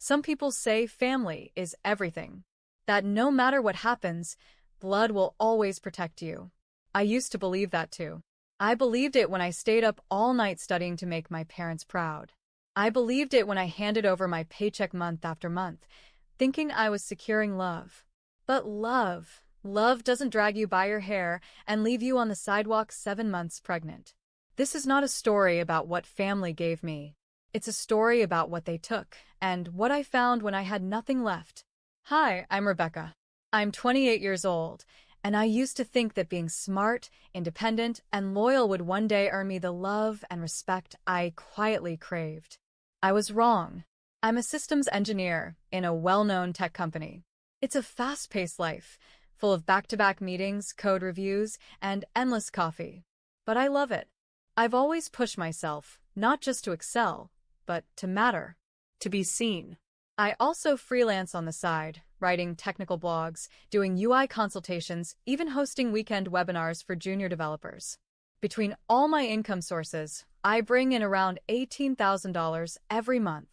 Some people say family is everything, that no matter what happens, blood will always protect you. I used to believe that too. I believed it when I stayed up all night studying to make my parents proud. I believed it when I handed over my paycheck month after month, thinking I was securing love. But love doesn't drag you by your hair and leave you on the sidewalk 7 months pregnant. This is not a story about what family gave me. It's a story about what they took and what I found when I had nothing left. Hi, I'm Rebecca. I'm 28 years old, and I used to think that being smart, independent, and loyal would one day earn me the love and respect I quietly craved. I was wrong. I'm a systems engineer in a well-known tech company. It's a fast-paced life, full of back-to-back meetings, code reviews, and endless coffee. But I love it. I've always pushed myself, not just to excel, but to matter, to be seen. I also freelance on the side, writing technical blogs, doing UI consultations, even hosting weekend webinars for junior developers. Between all my income sources, I bring in around $18,000 every month.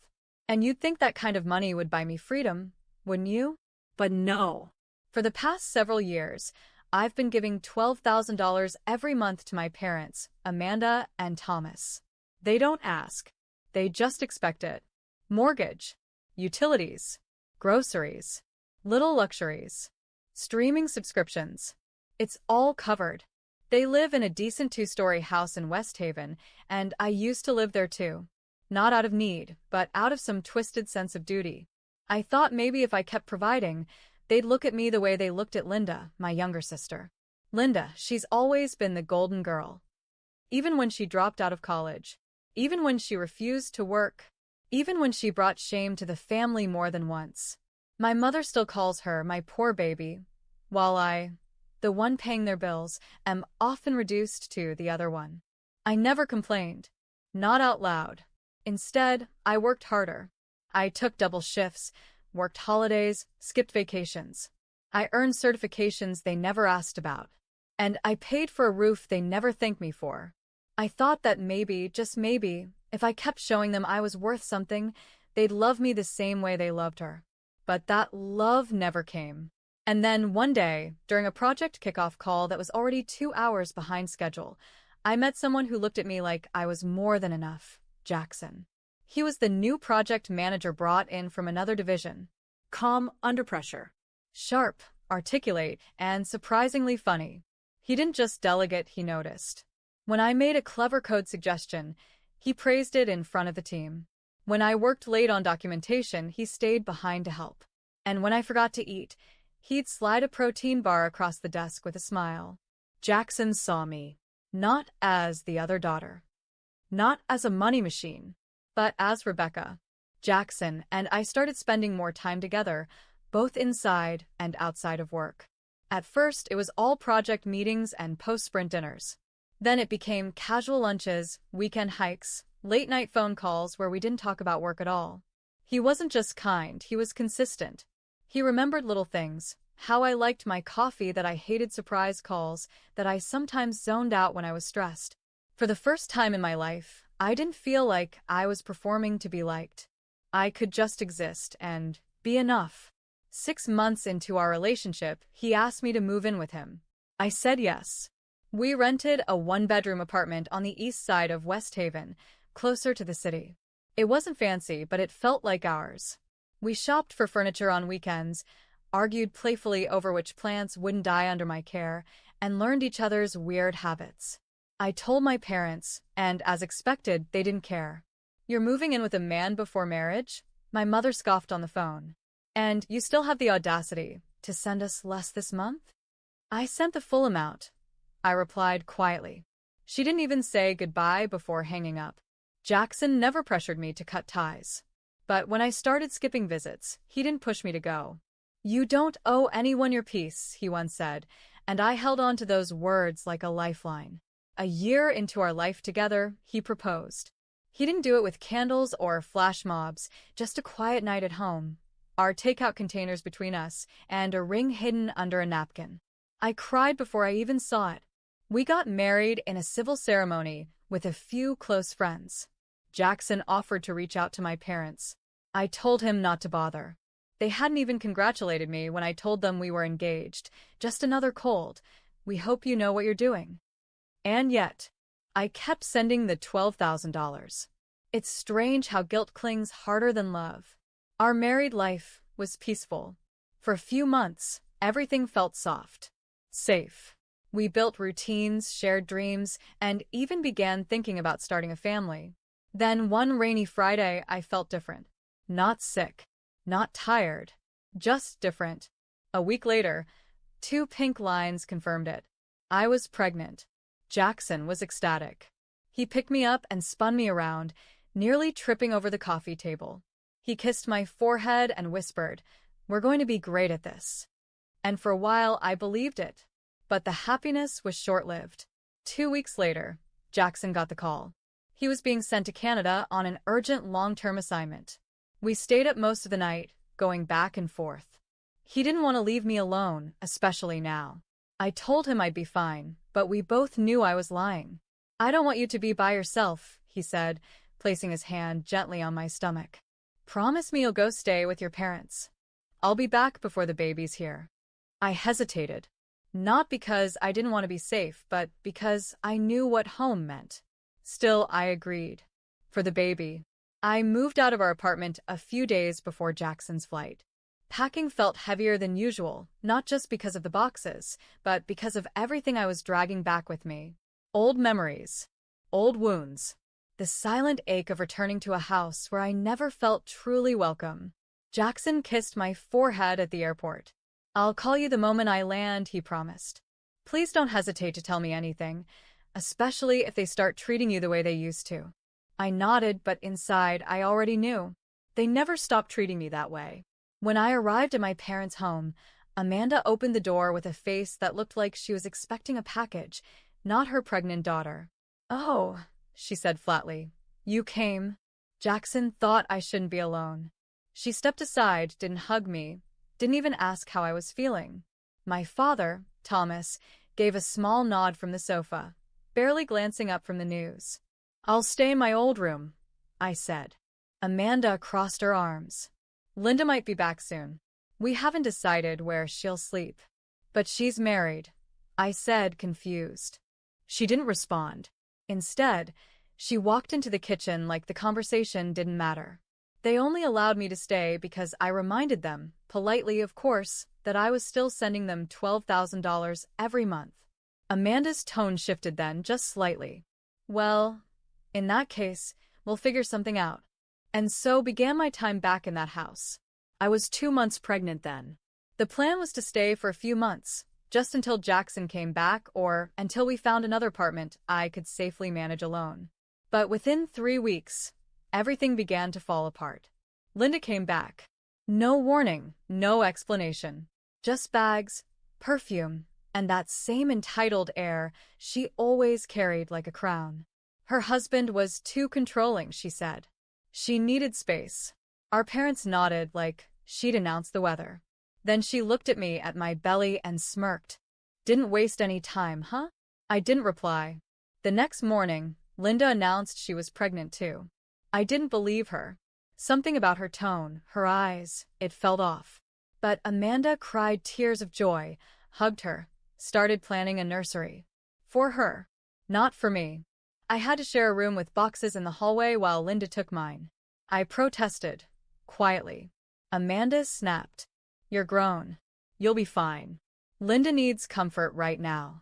And you'd think that kind of money would buy me freedom, wouldn't you? But no. For the past several years, I've been giving $12,000 every month to my parents, Amanda and Thomas. They don't ask. They just expect it. Mortgage, utilities, groceries, little luxuries, streaming subscriptions. It's all covered. They live in a decent 2-story house in West Haven, and I used to live there too. Not out of need, but out of some twisted sense of duty. I thought maybe if I kept providing, they'd look at me the way they looked at Linda, my younger sister. Linda, she's always been the golden girl. Even when she dropped out of college. Even when she refused to work. Even when she brought shame to the family more than once. My mother still calls her my poor baby, while I, the one paying their bills, am often reduced to the other one. I never complained. Not out loud. Instead, I worked harder. I took double shifts, worked holidays, skipped vacations. I earned certifications they never asked about. And I paid for a roof they never thanked me for. I thought that maybe, just maybe, if I kept showing them I was worth something, they'd love me the same way they loved her. But that love never came. And then one day, during a project kickoff call that was already 2 hours behind schedule, I met someone who looked at me like I was more than enough. Jackson. He was the new project manager brought in from another division. Calm under pressure. Sharp, articulate, and surprisingly funny. He didn't just delegate, he noticed. When I made a clever code suggestion, he praised it in front of the team. When I worked late on documentation, he stayed behind to help. And when I forgot to eat, he'd slide a protein bar across the desk with a smile. Jackson saw me, not as the other daughter. Not as a money machine, but as Rebecca. Jackson and I started spending more time together, both inside and outside of work. At first, it was all project meetings and post-sprint dinners. Then it became casual lunches, weekend hikes, late-night phone calls where we didn't talk about work at all. He wasn't just kind, he was consistent. He remembered little things, how I liked my coffee, that I hated surprise calls, that I sometimes zoned out when I was stressed. For the first time in my life, I didn't feel like I was performing to be liked. I could just exist and be enough. 6 months into our relationship, he asked me to move in with him. I said yes. We rented a 1-bedroom apartment on the east side of West Haven, closer to the city. It wasn't fancy, but it felt like ours. We shopped for furniture on weekends, argued playfully over which plants wouldn't die under my care, and learned each other's weird habits. I told my parents, and as expected, they didn't care. You're moving in with a man before marriage? My mother scoffed on the phone. And you still have the audacity to send us less this month? I sent the full amount, I replied quietly. She didn't even say goodbye before hanging up. Jackson never pressured me to cut ties. But when I started skipping visits, he didn't push me to go. You don't owe anyone your peace, he once said, and I held on to those words like a lifeline. A year into our life together, he proposed. He didn't do it with candles or flash mobs, just a quiet night at home, our takeout containers between us, and a ring hidden under a napkin. I cried before I even saw it. We got married in a civil ceremony with a few close friends. Jackson offered to reach out to my parents. I told him not to bother. They hadn't even congratulated me when I told them we were engaged. Just another cold. We hope you know what you're doing. And yet, I kept sending the $12,000. It's strange how guilt clings harder than love. Our married life was peaceful. For a few months, everything felt soft, safe. We built routines, shared dreams, and even began thinking about starting a family. Then one rainy Friday, I felt different. Not sick, not tired, just different. A week later, 2 pink lines confirmed it. I was pregnant. Jackson was ecstatic. He picked me up and spun me around, nearly tripping over the coffee table. He kissed my forehead and whispered, "We're going to be great at this." And for a while, I believed it. But the happiness was short-lived. 2 weeks later, Jackson got the call. He was being sent to Canada on an urgent long-term assignment. We stayed up most of the night, going back and forth. He didn't want to leave me alone, especially now. I told him I'd be fine, but we both knew I was lying. "I don't want you to be by yourself," he said, placing his hand gently on my stomach. "Promise me you'll go stay with your parents. I'll be back before the baby's here." I hesitated. Not because I didn't want to be safe, but because I knew what home meant. Still, I agreed. For the baby. I moved out of our apartment a few days before Jackson's flight. Packing felt heavier than usual, not just because of the boxes, but because of everything I was dragging back with me. Old memories. Old wounds. The silent ache of returning to a house where I never felt truly welcome. Jackson kissed my forehead at the airport. "I'll call you the moment I land," he promised. "Please don't hesitate to tell me anything, especially if they start treating you the way they used to." I nodded, but inside I already knew. They never stopped treating me that way. When I arrived at my parents' home, Amanda opened the door with a face that looked like she was expecting a package, not her pregnant daughter. "Oh," she said flatly. "You came." Jackson thought I shouldn't be alone. She stepped aside, didn't hug me, didn't even ask how I was feeling. My father, Thomas, gave a small nod from the sofa, barely glancing up from the news. "I'll stay in my old room," I said. Amanda crossed her arms. "Linda might be back soon. We haven't decided where she'll sleep." "But she's married," I said, confused. She didn't respond. Instead, she walked into the kitchen like the conversation didn't matter. They only allowed me to stay because I reminded them, politely of course, that I was still sending them $12,000 every month. Amanda's tone shifted then, just slightly. "Well, in that case, we'll figure something out." And so began my time back in that house. I was 2 months pregnant then. The plan was to stay for a few months, just until Jackson came back or until we found another apartment I could safely manage alone. But within 3 weeks, everything began to fall apart. Linda came back. No warning, no explanation. Just bags, perfume, and that same entitled air she always carried like a crown. Her husband was too controlling, she said. She needed space. Our parents nodded like she'd announced the weather. Then she looked at me, at my belly, and smirked. "Didn't waste any time, huh?" I didn't reply. The next morning, Linda announced she was pregnant too. I didn't believe her. Something about her tone, her eyes, it felt off. But Amanda cried tears of joy, hugged her, started planning a nursery. For her, not for me. I had to share a room with boxes in the hallway while Linda took mine. I protested, quietly. Amanda snapped. "You're grown. You'll be fine. Linda needs comfort right now."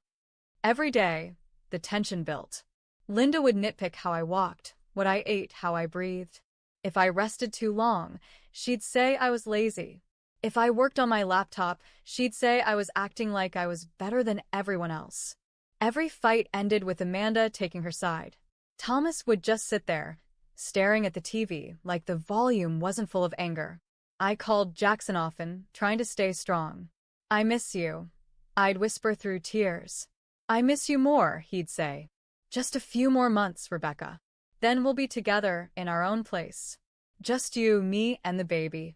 Every day, the tension built. Linda would nitpick how I walked, what I ate, how I breathed. If I rested too long, she'd say I was lazy. If I worked on my laptop, she'd say I was acting like I was better than everyone else. Every fight ended with Amanda taking her side. Thomas would just sit there, staring at the TV like the volume wasn't full of anger. I called Jackson often, trying to stay strong. "I miss you," I'd whisper through tears. "I miss you more," he'd say. "Just a few more months, Rebecca. Then we'll be together in our own place. Just you, me, and the baby."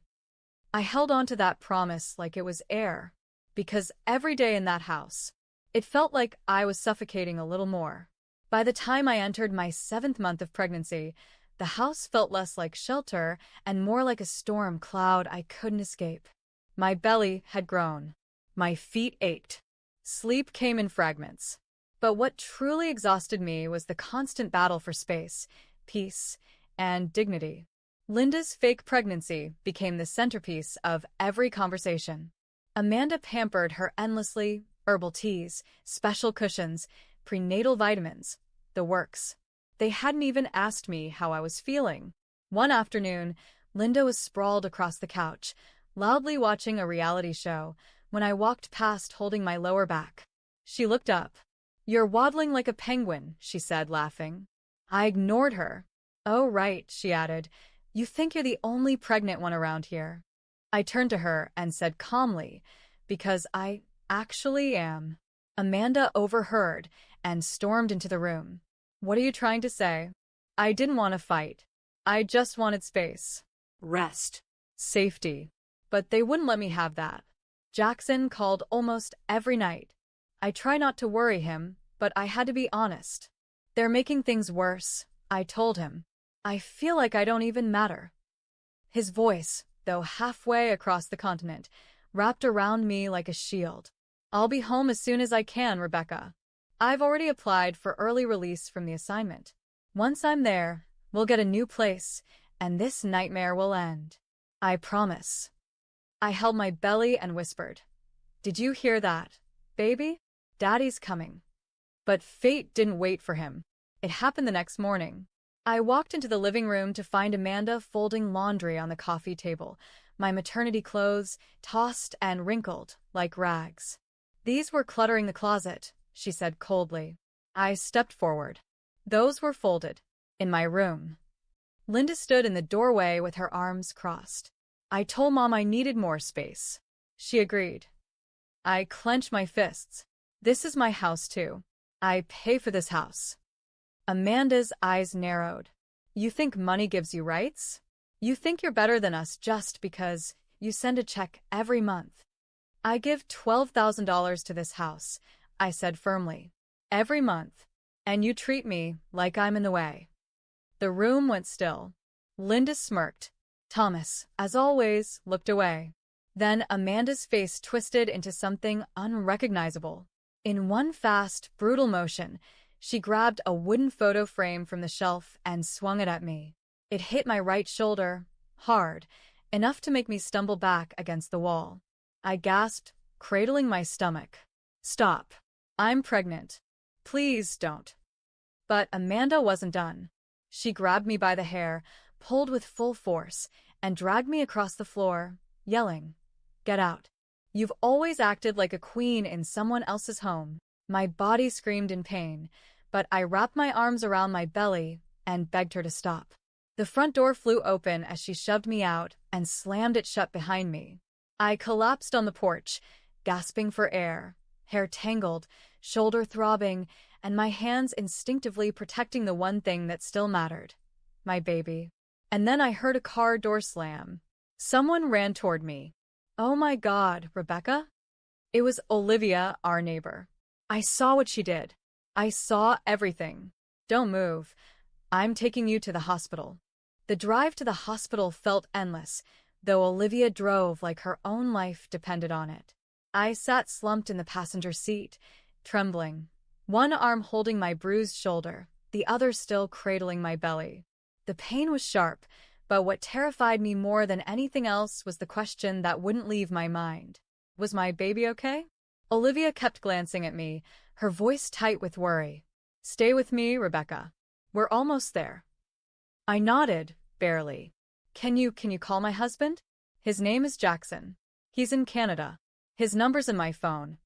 I held on to that promise like it was air, because every day in that house, it felt like I was suffocating a little more. By the time I entered my 7th month of pregnancy, The house felt less like shelter and more like a storm cloud I couldn't escape. My belly had grown. My feet ached. Sleep came in fragments. But what truly exhausted me was the constant battle for space, peace, and dignity. Linda's fake pregnancy became the centerpiece of every conversation. Amanda pampered her endlessly, herbal teas, special cushions, prenatal vitamins, the works. They hadn't even asked me how I was feeling. One afternoon, Linda was sprawled across the couch, loudly watching a reality show, when I walked past holding my lower back. She looked up. "You're waddling like a penguin," she said, laughing. I ignored her. "Oh, right," she added. "You think you're the only pregnant one around here." I turned to her and said calmly, "Because I actually am." Amanda overheard and stormed into the room. "What are you trying to say?" I didn't want to fight. I just wanted space. Rest. Safety. But they wouldn't let me have that. Jackson called almost every night. I try not to worry him, but I had to be honest. "They're making things worse," I told him. "I feel like I don't even matter." His voice, though halfway across the continent, wrapped around me like a shield. "I'll be home as soon as I can, Rebecca. I've already applied for early release from the assignment. Once I'm there, we'll get a new place, and this nightmare will end. I promise." I held my belly and whispered, "Did you hear that, baby? Daddy's coming." But fate didn't wait for him. It happened the next morning. I walked into the living room to find Amanda folding laundry on the coffee table, my maternity clothes tossed and wrinkled like rags. "These were cluttering the closet," she said coldly. I stepped forward. "Those were folded. In my room." Linda stood in the doorway with her arms crossed. "I told Mom I needed more space." She agreed. I clenched my fists. "This is my house, too. I pay for this house." Amanda's eyes narrowed. "You think money gives you rights? You think you're better than us just because you send a check every month." "I give $12,000 to this house," I said firmly. "Every month. And you treat me like I'm in the way." The room went still. Linda smirked. Thomas, as always, looked away. Then Amanda's face twisted into something unrecognizable. In one fast, brutal motion, she grabbed a wooden photo frame from the shelf and swung it at me. It hit my right shoulder, hard, enough to make me stumble back against the wall. I gasped, cradling my stomach. "Stop. I'm pregnant. Please don't." But Amanda wasn't done. She grabbed me by the hair, pulled with full force, and dragged me across the floor, yelling, "Get out. You've always acted like a queen in someone else's home." My body screamed in pain, but I wrapped my arms around my belly and begged her to stop. The front door flew open as she shoved me out and slammed it shut behind me. I collapsed on the porch, gasping for air, hair tangled, shoulder throbbing, and my hands instinctively protecting the one thing that still mattered, my baby. And then I heard a car door slam. Someone ran toward me. "Oh my God, Rebecca?" It was Olivia, our neighbor. I saw what she did. I saw everything. "Don't move. I'm taking you to the hospital." The drive to the hospital felt endless, though Olivia drove like her own life depended on it. I sat slumped in the passenger seat, trembling, one arm holding my bruised shoulder, the other still cradling my belly. The pain was sharp, but what terrified me more than anything else was the question that wouldn't leave my mind. Was my baby okay? Olivia kept glancing at me, her voice tight with worry. "Stay with me, Rebecca. We're almost there." I nodded, barely. Can you call my husband? His name is Jackson. He's in Canada. His number's in my phone."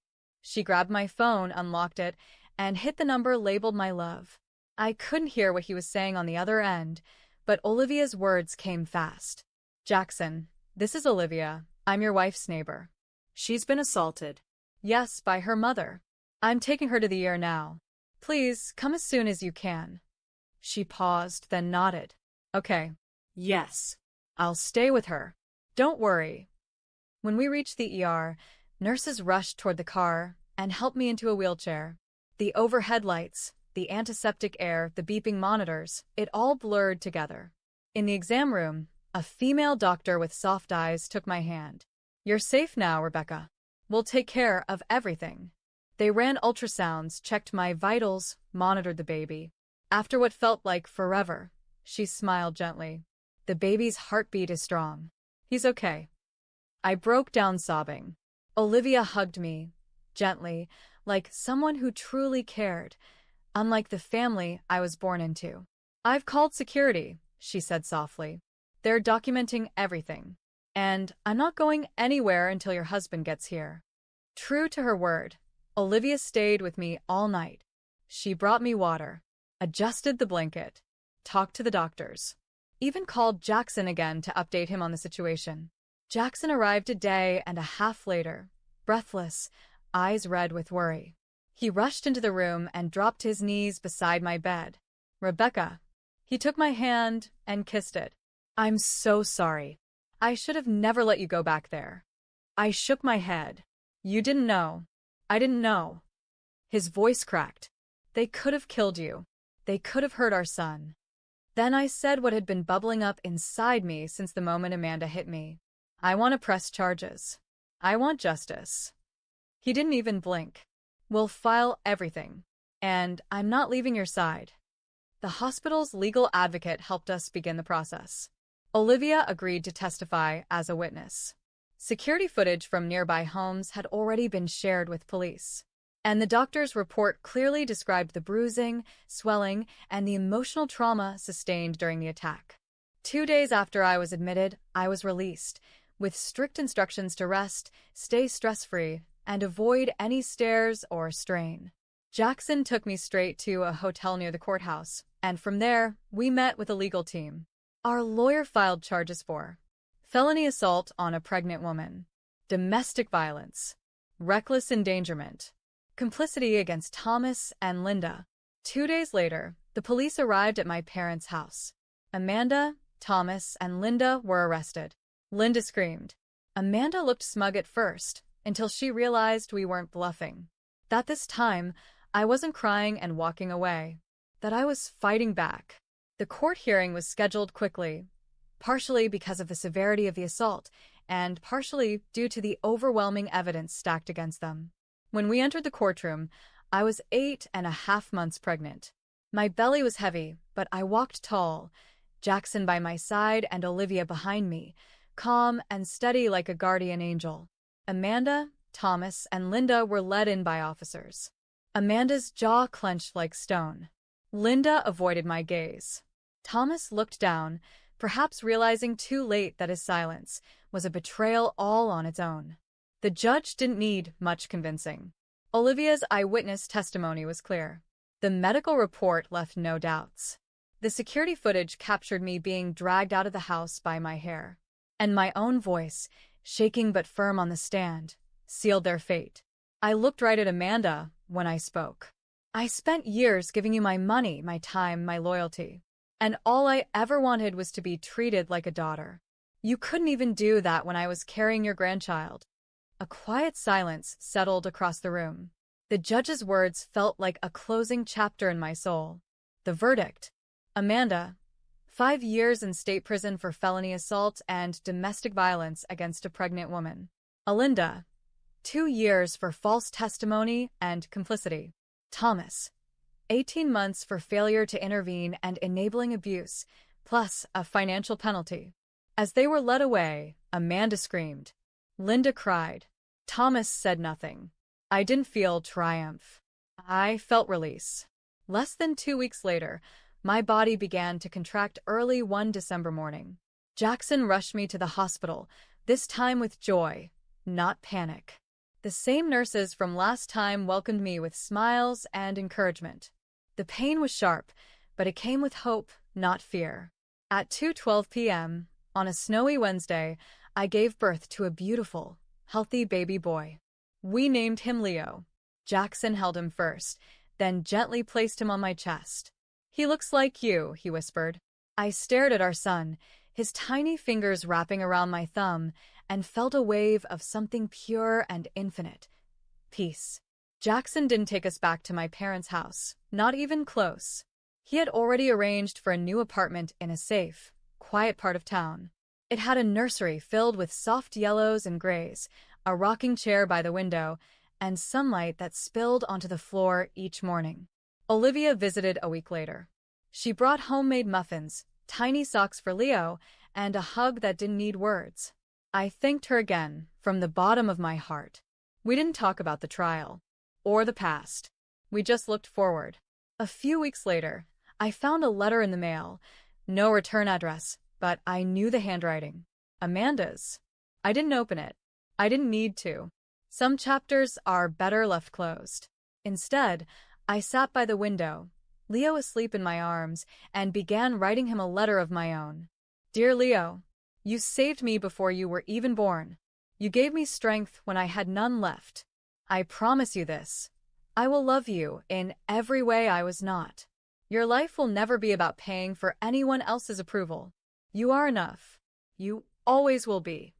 She grabbed my phone, unlocked it, and hit the number labeled my love. I couldn't hear what he was saying on the other end, but Olivia's words came fast. "Jackson, this is Olivia. I'm your wife's neighbor. She's been assaulted." "Yes, by her mother. I'm taking her to the ER now. Please, come as soon as you can." She paused, then nodded. "Okay. Yes. I'll stay with her. Don't worry." When we reached the ER, nurses rushed toward the car and helped me into a wheelchair. The overhead lights, the antiseptic air, the beeping monitors, it all blurred together. In the exam room, a female doctor with soft eyes took my hand. "You're safe now, Rebecca. We'll take care of everything." They ran ultrasounds, checked my vitals, monitored the baby. After what felt like forever, she smiled gently. "The baby's heartbeat is strong. He's okay." I broke down sobbing. Olivia hugged me, gently, like someone who truly cared, unlike the family I was born into. "I've called security," she said softly. "They're documenting everything. And I'm not going anywhere until your husband gets here." True to her word, Olivia stayed with me all night. She brought me water, adjusted the blanket, talked to the doctors, even called Jackson again to update him on the situation. Jackson arrived a day and a half later, breathless, eyes red with worry. He rushed into the room and dropped his knees beside my bed. "Rebecca." He took my hand and kissed it. "I'm so sorry. I should have never let you go back there." I shook my head. "You didn't know. I didn't know." His voice cracked. "They could have killed you. They could have hurt our son." Then I said what had been bubbling up inside me since the moment Amanda hit me. "I want to press charges. I want justice." He didn't even blink. "We'll file everything. And I'm not leaving your side." The hospital's legal advocate helped us begin the process. Olivia agreed to testify as a witness. Security footage from nearby homes had already been shared with police, and the doctor's report clearly described the bruising, swelling, and the emotional trauma sustained during the attack. 2 days after I was admitted, I was released, with strict instructions to rest, stay stress-free, and avoid any stares or strain. Jackson took me straight to a hotel near the courthouse, and from there, we met with a legal team. Our lawyer filed charges for felony assault on a pregnant woman, domestic violence, reckless endangerment, complicity against Thomas and Linda. 2 days later, the police arrived at my parents' house. Amanda, Thomas, and Linda were arrested. Linda screamed. Amanda looked smug at first, until she realized we weren't bluffing. That this time, I wasn't crying and walking away. That I was fighting back. The court hearing was scheduled quickly, partially because of the severity of the assault, and partially due to the overwhelming evidence stacked against them. When we entered the courtroom, I was 8.5 months pregnant. My belly was heavy, but I walked tall, Jackson by my side and Olivia behind me, calm and steady like a guardian angel. Amanda, Thomas, and Linda were led in by officers. Amanda's jaw clenched like stone. Linda avoided my gaze. Thomas looked down, perhaps realizing too late that his silence was a betrayal all on its own. The judge didn't need much convincing. Olivia's eyewitness testimony was clear. The medical report left no doubts. The security footage captured me being dragged out of the house by my hair. And my own voice, shaking but firm on the stand, sealed their fate. I looked right at Amanda when I spoke. "I spent years giving you my money, my time, my loyalty. And all I ever wanted was to be treated like a daughter. You couldn't even do that when I was carrying your grandchild." A quiet silence settled across the room. The judge's words felt like a closing chapter in my soul. The verdict: Amanda, 5 years in state prison for felony assault and domestic violence against a pregnant woman. Alinda, 2 years for false testimony and complicity. Thomas, 18 months for failure to intervene and enabling abuse, plus a financial penalty. As they were led away, Amanda screamed. Linda cried. Thomas said nothing. I didn't feel triumph. I felt release. Less than 2 weeks later, my body began to contract early one December morning. Jackson rushed me to the hospital, this time with joy, not panic. The same nurses from last time welcomed me with smiles and encouragement. The pain was sharp, but it came with hope, not fear. At 2:12 p.m., on a snowy Wednesday, I gave birth to a beautiful, healthy baby boy. We named him Leo. Jackson held him first, then gently placed him on my chest. "He looks like you," he whispered. I stared at our son, his tiny fingers wrapping around my thumb, and felt a wave of something pure and infinite. Peace. Jackson didn't take us back to my parents' house, not even close. He had already arranged for a new apartment in a safe, quiet part of town. It had a nursery filled with soft yellows and grays, a rocking chair by the window, and sunlight that spilled onto the floor each morning. Olivia visited a week later. She brought homemade muffins, tiny socks for Leo, and a hug that didn't need words. I thanked her again, from the bottom of my heart. We didn't talk about the trial or the past. We just looked forward. A few weeks later, I found a letter in the mail. No return address, but I knew the handwriting. Amanda's. I didn't open it. I didn't need to. Some chapters are better left closed. Instead, I sat by the window, Leo asleep in my arms, and began writing him a letter of my own. Dear Leo, you saved me before you were even born. You gave me strength when I had none left. I promise you this. I will love you in every way I was not. Your life will never be about paying for anyone else's approval. You are enough. You always will be.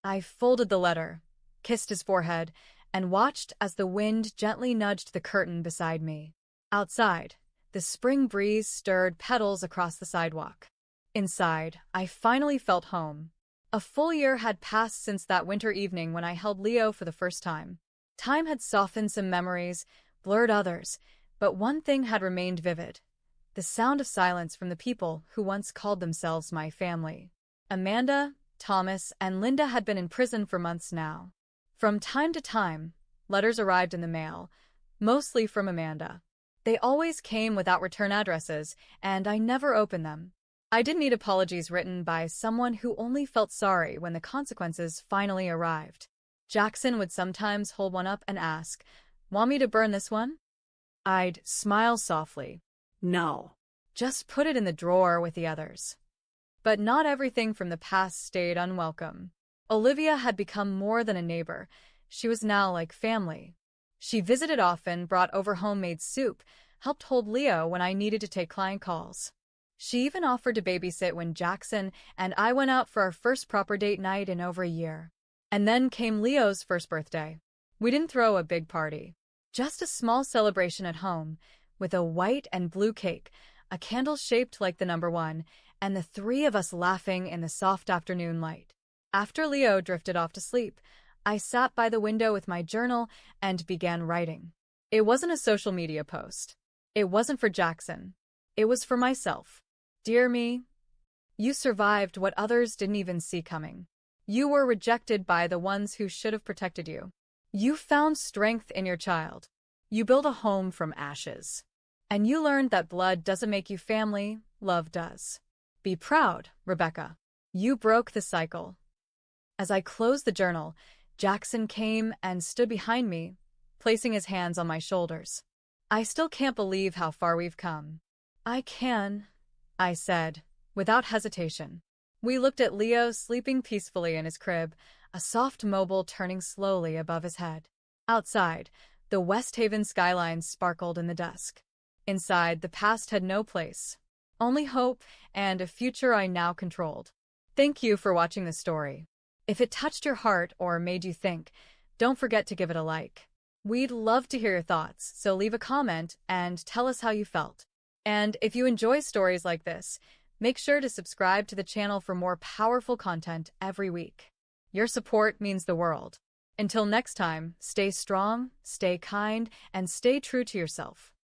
I folded the letter, kissed his forehead, and watched as the wind gently nudged the curtain beside me. Outside, the spring breeze stirred petals across the sidewalk. Inside, I finally felt home. A full year had passed since that winter evening when I held Leo for the first time. Time had softened some memories, blurred others, but one thing had remained vivid: the sound of silence from the people who once called themselves my family. Amanda, Thomas, and Linda had been in prison for months now. From time to time, letters arrived in the mail, mostly from Amanda. They always came without return addresses, and I never opened them. I didn't need apologies written by someone who only felt sorry when the consequences finally arrived. Jackson would sometimes hold one up and ask, "Want me to burn this one?" I'd smile softly. "No. Just put it in the drawer with the others." But not everything from the past stayed unwelcome. Olivia had become more than a neighbor. She was now like family. She visited often, brought over homemade soup, helped hold Leo when I needed to take client calls. She even offered to babysit when Jackson and I went out for our first proper date night in over a year. And then came Leo's first birthday. We didn't throw a big party. Just a small celebration at home, with a white and blue cake, a candle shaped like the number 1, and the 3 of us laughing in the soft afternoon light. After Leo drifted off to sleep, I sat by the window with my journal and began writing. It wasn't a social media post. It wasn't for Jackson. It was for myself. Dear me, you survived what others didn't even see coming. You were rejected by the ones who should have protected you. You found strength in your child. You built a home from ashes. And you learned that blood doesn't make you family, love does. Be proud, Rebecca. You broke the cycle. As I closed the journal, Jackson came and stood behind me, placing his hands on my shoulders. I still can't believe how far we've come. I can, I said, without hesitation. We looked at Leo sleeping peacefully in his crib, a soft mobile turning slowly above his head. Outside, the West Haven skyline sparkled in the dusk. Inside, the past had no place. Only hope and a future I now controlled. Thank you for watching this story. If it touched your heart or made you think, don't forget to give it a like. We'd love to hear your thoughts, so leave a comment and tell us how you felt. And if you enjoy stories like this, make sure to subscribe to the channel for more powerful content every week. Your support means the world. Until next time, stay strong, stay kind, and stay true to yourself.